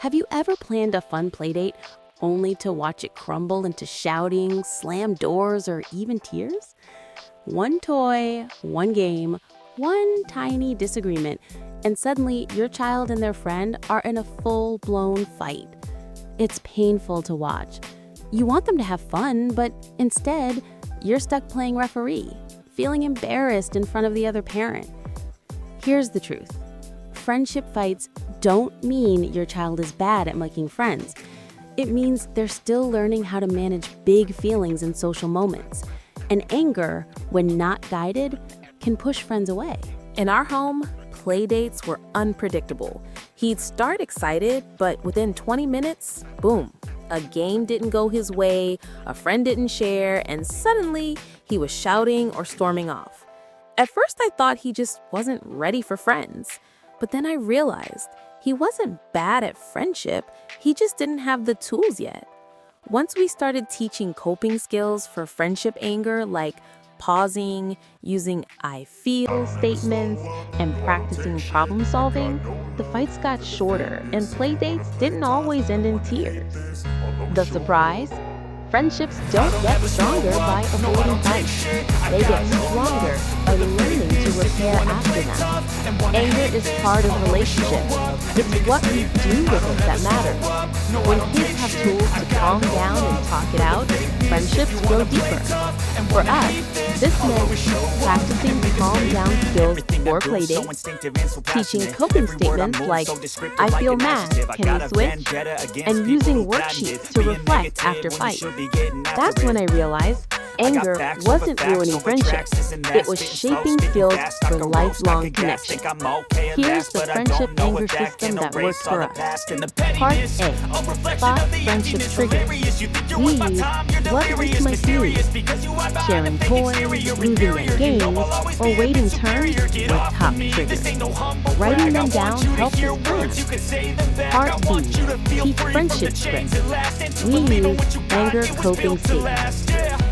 Have you ever planned a fun playdate only to watch it crumble into shouting, slam doors, or even tears? One toy, one game, one tiny disagreement, and suddenly your child and their friend are in a full-blown fight. It's painful to watch. You want them to have fun, but instead, you're stuck playing referee, feeling embarrassed in front of the other parent. Here's the truth. Friendship fights don't mean your child is bad at making friends. It means they're still learning how to manage big feelings in social moments. And anger, when not guided, can push friends away. In our home, playdates were unpredictable. He'd start excited, but within 20 minutes, boom, a game didn't go his way, a friend didn't share, and suddenly he was shouting or storming off. At first, I thought he just wasn't ready for friends. But then I realized he wasn't bad at friendship, he just didn't have the tools yet. Once we started teaching coping skills for friendship anger, like pausing, using I feel statements, and practicing problem solving, the fights got shorter and playdates didn't always end in tears. The surprise? Friendships don't get stronger by avoiding fights. They get stronger by learning to repair after them. Anger is part of relationships. It's what we do with it that matters. When kids have tools to calm down and talk it out, friendships grow deeper. For us, this meant practicing calm down skills before playdates, teaching coping statements like, I feel mad, can we switch? And using worksheets to reflect after fights. That's when I realized anger wasn't ruining friendships. It was shaping skills for lifelong connection. Here's the friendship anger system that works for us. Part A. Spot friendship triggers. We use what this might use. Sharing toys, losing at games, or waiting turns were top triggers. Writing them down helps us plan. Part B. Teach friendship scripts. We use anger coping statements.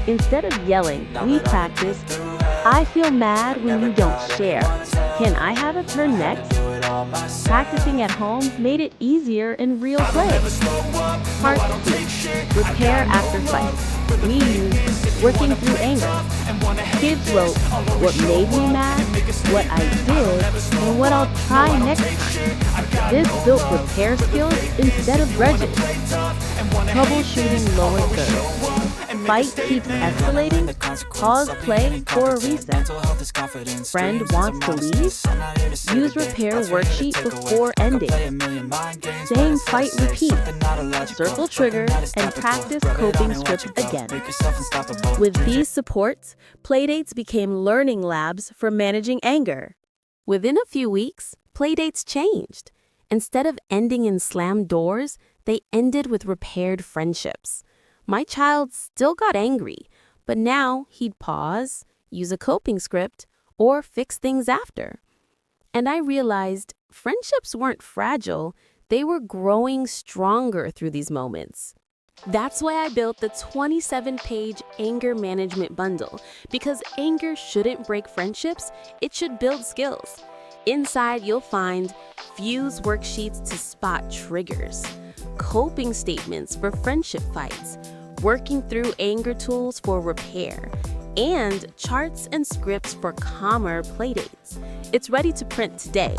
Instead of yelling, we practice, I feel mad when you don't share. Can I have a turn next? Practicing at home made it easier in real play. Part C. Repair after fights. We use working through anger. Kids wrote what made me mad, what I did, and what I'll try next time. This built repair skills instead of grudges. Troubleshooting lower thirds. Fight keeps escalating, pause play for a reset. Friend wants to leave? Use repair worksheet before ending. Same fight repeat. Circle trigger and practice coping script again. With these supports, playdates became learning labs for managing anger. Within a few weeks, playdates changed. Instead of ending in slammed doors, they ended with repaired friendships. My child still got angry, but now he'd pause, use a coping script, or fix things after. And I realized friendships weren't fragile, they were growing stronger through these moments. That's why I built the 27-page anger management bundle, because anger shouldn't break friendships, it should build skills. Inside, you'll find Fuse worksheets to spot triggers, coping statements for friendship fights, working through anger tools for repair, and charts and scripts for calmer playdates. It's ready to print today.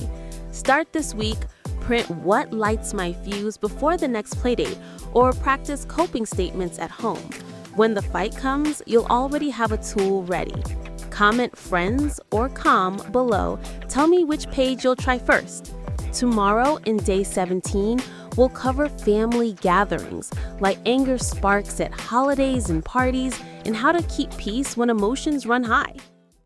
Start this week, print what lights my fuse before the next playdate, or practice coping statements at home. When the fight comes, you'll already have a tool ready. Comment friends or calm below. Tell me which page you'll try first. Tomorrow in day 17, we'll cover family gatherings, like anger sparks at holidays and parties, and how to keep peace when emotions run high.